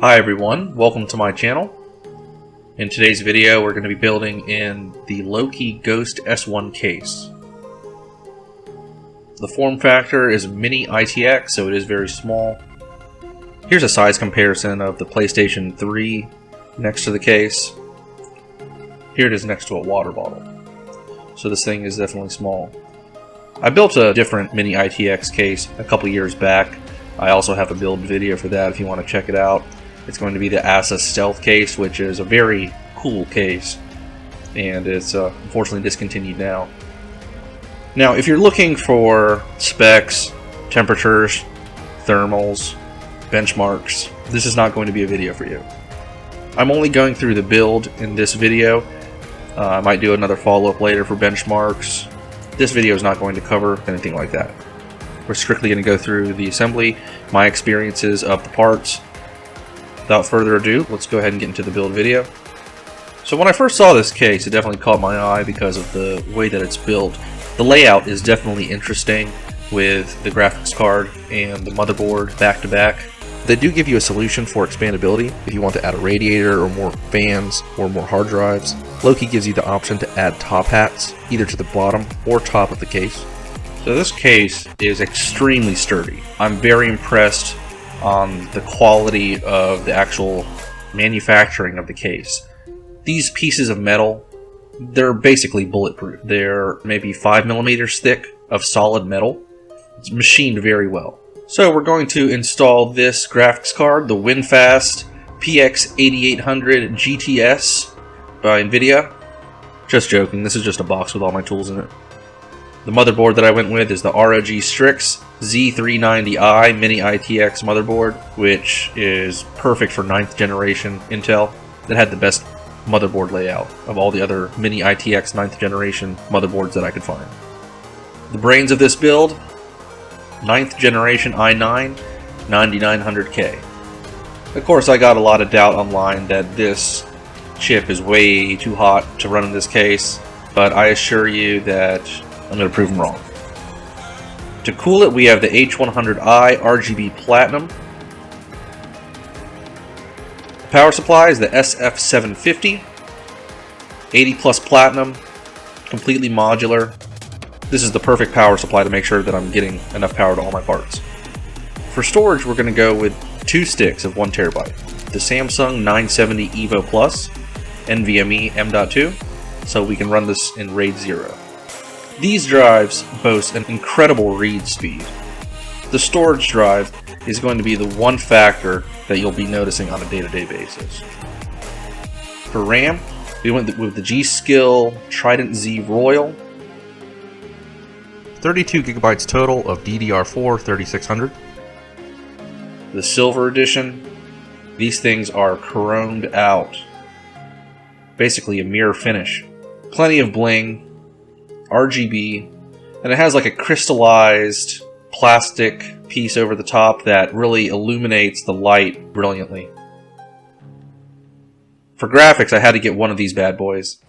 Hi everyone, welcome to my channel. In today's video we're going to be building in the Louqe Ghost S1 case. The form factor is a mini ITX, so it is very small. Here's a size comparison of the PlayStation 3 next to the case. Here it is next to a water bottle. So this thing is definitely small. I built a different mini ITX case a couple years back. I also have a build video for that if you want to check it out. It's going to be the Asus Stealth case, which is a very cool case, and it's unfortunately discontinued now. Now, if you're looking for specs, temperatures, thermals, benchmarks, this is not going to be a video for you. I'm only going through the build in this video. I might do another follow-up later for benchmarks. This video is not going to cover anything like that. We're strictly going to go through the assembly, my experiences of the parts. Without further ado, let's go ahead and get into the build video. So when I first saw this case, it definitely caught my eye because of the way that it's built. The layout is definitely interesting with the graphics card and the motherboard back to back. They do give you a solution for expandability if you want to add a radiator or more fans or more hard drives. Louqe gives you the option to add top hats either to the bottom or top of the case. So this case is extremely sturdy. I'm very impressed on the quality of the actual manufacturing of the case. These pieces of metal, they're basically bulletproof. They're maybe 5mm thick of solid metal. It's machined very well. So we're going to install this graphics card, the WinFast PX8800 GTS by NVIDIA. Just joking, this is just a box with all my tools in it. The motherboard that I went with is the ROG Strix Z390i mini ITX motherboard, which is perfect for 9th generation Intel. That had the best motherboard layout of all the other mini ITX 9th generation motherboards that I could find. The brains of this build, 9th generation i9 9900K. Of course, I got a lot of doubt online that this chip is way too hot to run in this case, but I assure you that I'm going to prove them wrong. To cool it, we have the h100i RGB Platinum. The power supply is the SF750, 80 plus Platinum, completely modular. This is the perfect power supply to make sure that I'm getting enough power to all my parts. For storage, we're going to go with 2 sticks of 1TB. The Samsung 970 EVO Plus, nvme M.2, so we can run this in RAID 0. These drives boast an incredible read speed. The storage drive is going to be the one factor that you'll be noticing on a day-to-day basis. For RAM, we went with the Gskill TridentZ Royal. 32 GB total of DDR4 3600. The Silver Edition. These things are chromed out. Basically a mirror finish. Plenty of bling. RGB, and it has like a crystallized plastic piece over the top that really illuminates the light brilliantly. For graphics, I had to get one of these bad boys.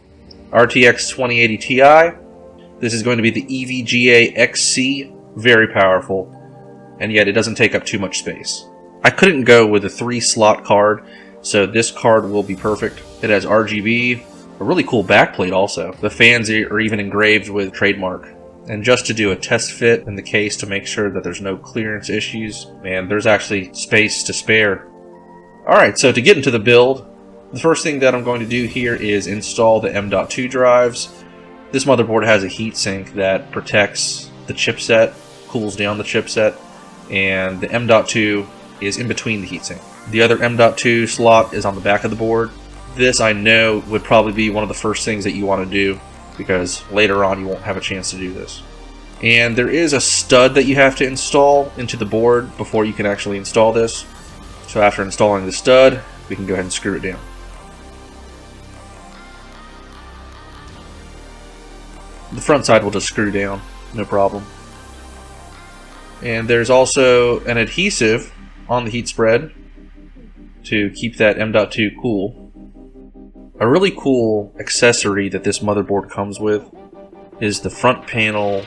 RTX 2080ti. This is going to be the EVGA XC, very powerful, and yet it doesn't take up too much space. I couldn't go with a 3-slot card, so this card will be perfect. It has RGB, a really cool backplate also. The fans are even engraved with trademark. And just to do a test fit in the case to make sure that there's no clearance issues, man, there's actually space to spare. Alright, so to get into the build, the first thing that I'm going to do here is install the M.2 drives. This motherboard has a heatsink that protects the chipset, cools down the chipset, and the M.2 is in between the heatsink. The other M.2 slot is on the back of the board. This, I know, would probably be one of the first things that you want to do, because later on you won't have a chance to do this. And there is a stud that you have to install into the board before you can actually install this. So after installing the stud, we can go ahead and screw it down. The front side will just screw down, no problem. And there's also an adhesive on the heat spread to keep that M.2 cool. A really cool accessory that this motherboard comes with is the front panel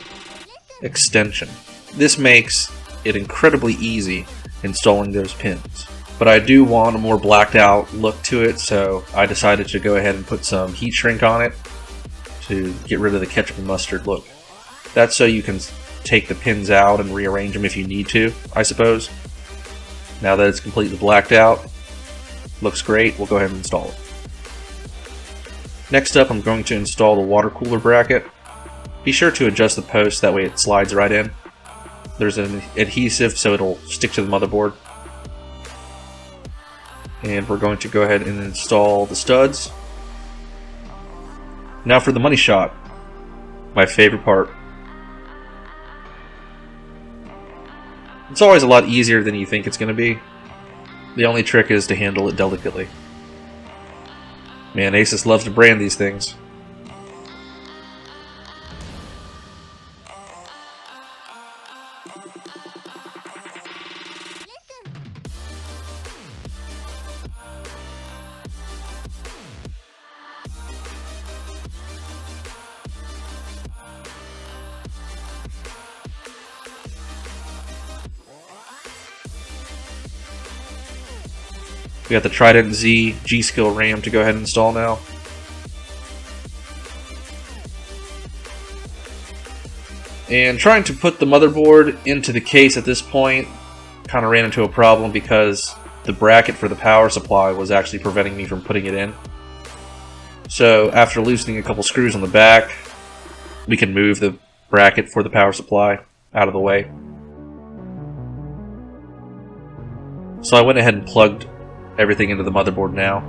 extension. This makes it incredibly easy installing those pins. but I do want a more blacked out look to it, so I decided to go ahead and put some heat shrink on it to get rid of the ketchup and mustard look. That's so you can take the pins out and rearrange them if you need to, I suppose. Now that it's completely blacked out, looks great, we'll go ahead and install it. Next up, I'm going to install the water cooler bracket. Be sure to adjust the post, that way it slides right in. There's an adhesive so it'll stick to the motherboard. And we're going to go ahead and install the studs. Now for the money shot, my favorite part. It's always a lot easier than you think it's going to be. The only trick is to handle it delicately. Man, Asus loves to brand these things. We got the TridentZ Gskill RAM to go ahead and install now. And trying to put the motherboard into the case at this point kind of ran into a problem because the bracket for the power supply was actually preventing me from putting it in. So after loosening a couple screws on the back, we can move the bracket for the power supply out of the way. So I went ahead and plugged everything into the motherboard now.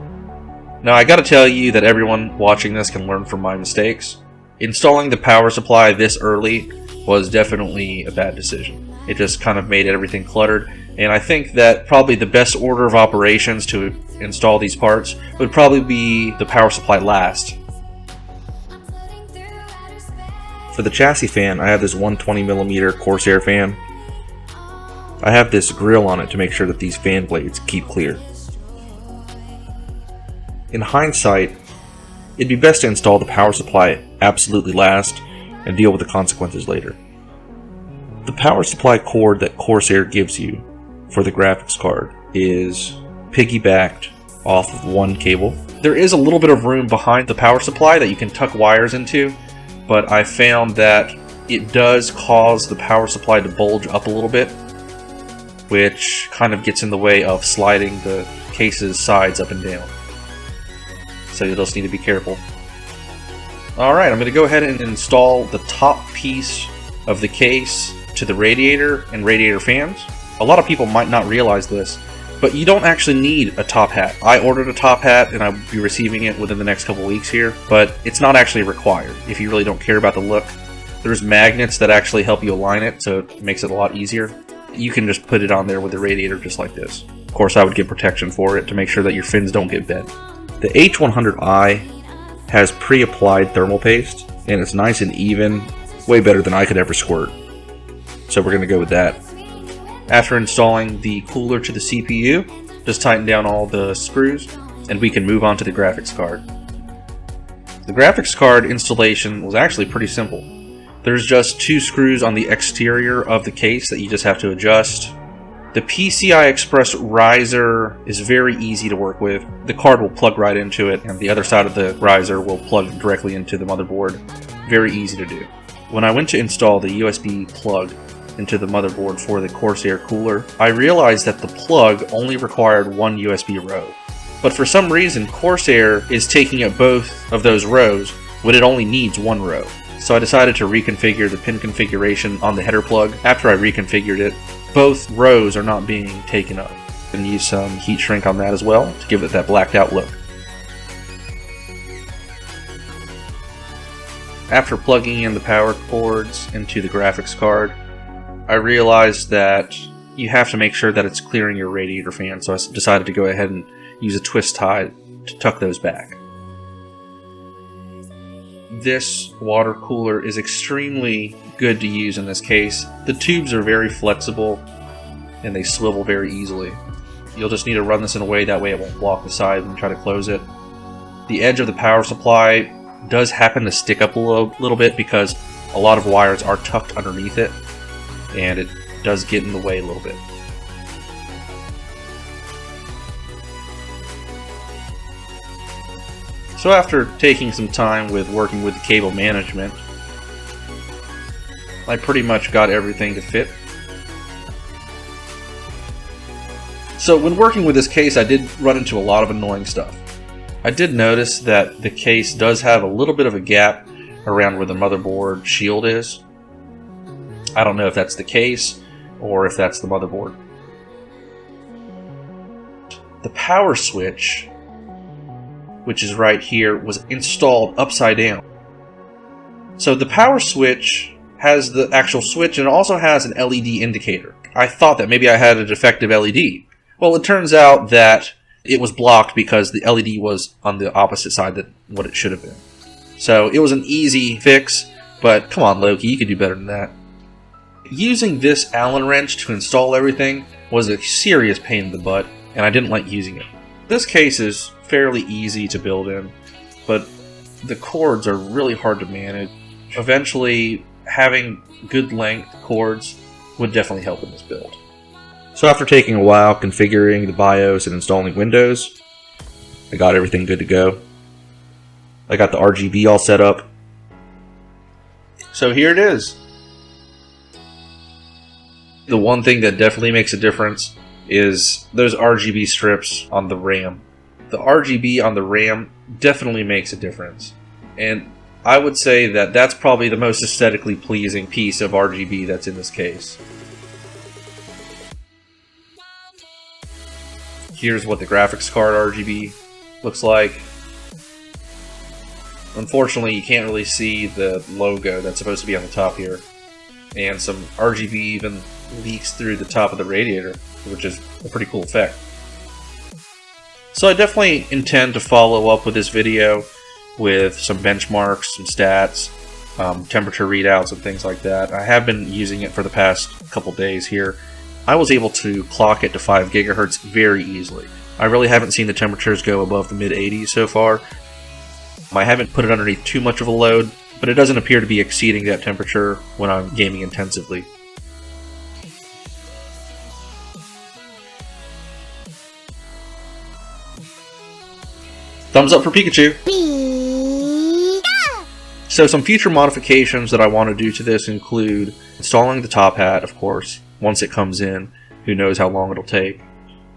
Now I gotta tell you that everyone watching this can learn from my mistakes. Installing the power supply this early was definitely a bad decision. It just kind of made everything cluttered, and I think that probably the best order of operations to install these parts would probably be the power supply last. For the chassis fan, I have this 120mm Corsair fan. I have this grill on it to make sure that these fan blades keep clear. In hindsight, it'd be best to install the power supply absolutely last and deal with the consequences later. The power supply cord that Corsair gives you for the graphics card is piggybacked off of one cable. There is a little bit of room behind the power supply that you can tuck wires into, but I found that it does cause the power supply to bulge up a little bit, which kind of gets in the way of sliding the case's sides up and down. So you'll just need to be careful. Alright, I'm going to go ahead and install the top piece of the case to the radiator and radiator fans. A lot of people might not realize this, but you don't actually need a top hat. I ordered a top hat and I'll be receiving it within the next couple weeks here, but it's not actually required if you really don't care about the look. There's magnets that actually help you align it, so it makes it a lot easier. You can just put it on there with the radiator just like this. Of course, I would get protection for it to make sure that your fins don't get bent. The h100i has pre-applied thermal paste, and it's nice and even, way better than I could ever squirt. So we're going to go with that. After installing the cooler to the CPU, just tighten down all the screws, and we can move on to the graphics card. The graphics card installation was actually pretty simple. There's just 2 screws on the exterior of the case that you just have to adjust. The PCI Express riser is very easy to work with. The card will plug right into it, and the other side of the riser will plug directly into the motherboard. Very easy to do. When I went to install the USB plug into the motherboard for the Corsair cooler, I realized that the plug only required 1 USB row. But for some reason, Corsair is taking up both of those rows when it only needs 1 row. So I decided to reconfigure the pin configuration on the header plug. After I reconfigured it, both rows are not being taken up. And use some heat shrink on that as well to give it that blacked out look. After plugging in the power cords into the graphics card, I realized that you have to make sure that it's clearing your radiator fan, so I decided to go ahead and use a twist tie to tuck those back. This water cooler is extremely good to use in this case. The tubes are very flexible and they swivel very easily. You'll just need to run this in a way that way it won't block the side when you try to close it. The edge of the power supply does happen to stick up a little bit because a lot of wires are tucked underneath it, and it does get in the way a little bit. So after taking some time with working with the cable management, I pretty much got everything to fit. So when working with this case, I did run into a lot of annoying stuff. I did notice that the case does have a little bit of a gap around where the motherboard shield is. I don't know if that's the case or if that's the motherboard. The power switch, which is right here, was installed upside down. So the power switch has the actual switch and it also has an LED indicator. I thought that maybe I had a defective LED. Well, it turns out that it was blocked because the LED was on the opposite side than what it should have been. So it was an easy fix, but come on, Louqe, you could do better than that. Using this Allen wrench to install everything was a serious pain in the butt, and I didn't like using it. This case is fairly easy to build in, but the cords are really hard to manage. Eventually, having good length cords would definitely help in this build. So after taking a while configuring the BIOS and installing Windows, I got everything good to go. I got the RGB all set up. So here it is. The one thing that definitely makes a difference is those RGB strips on the RAM. The RGB on the RAM definitely makes a difference. And I would say that that's probably the most aesthetically pleasing piece of RGB that's in this case. Here's what the graphics card RGB looks like. Unfortunately, you can't really see the logo that's supposed to be on the top here. And some RGB even leaks through the top of the radiator, which is a pretty cool effect. So I definitely intend to follow up with this video with some benchmarks, some stats, temperature readouts and things like that. I have been using it for the past couple days here. I was able to clock it to 5 GHz very easily. I really haven't seen the temperatures go above the mid-80s so far. I haven't put it underneath too much of a load, but it doesn't appear to be exceeding that temperature when I'm gaming intensively. Thumbs up for Pikachu! So some future modifications that I want to do to this include installing the top hat, of course, once it comes in. Who knows how long it'll take.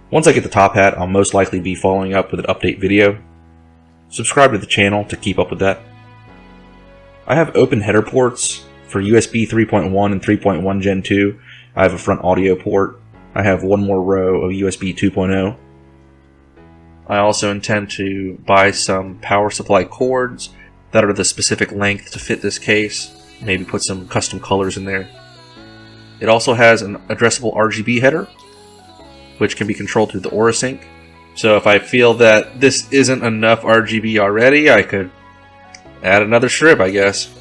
Once I get the top hat, I'll most likely be following up with an update video. Subscribe to the channel to keep up with that. I have open header ports for USB 3.1 and 3.1 Gen 2. I have a front audio port. I have one more row of USB 2.0. I also intend to buy some power supply cords that are the specific length to fit this case. Maybe put some custom colors in there. It also has an addressable RGB header, which can be controlled through the Aura Sync. So if I feel that this isn't enough RGB already, I could add another strip, I guess.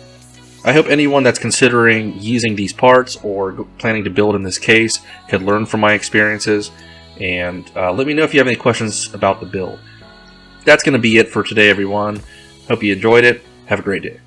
I hope anyone that's considering using these parts or planning to build in this case could learn from my experiences, and let me know if you have any questions about the build. That's going to be it for today, everyone. Hope you enjoyed it. Have a great day.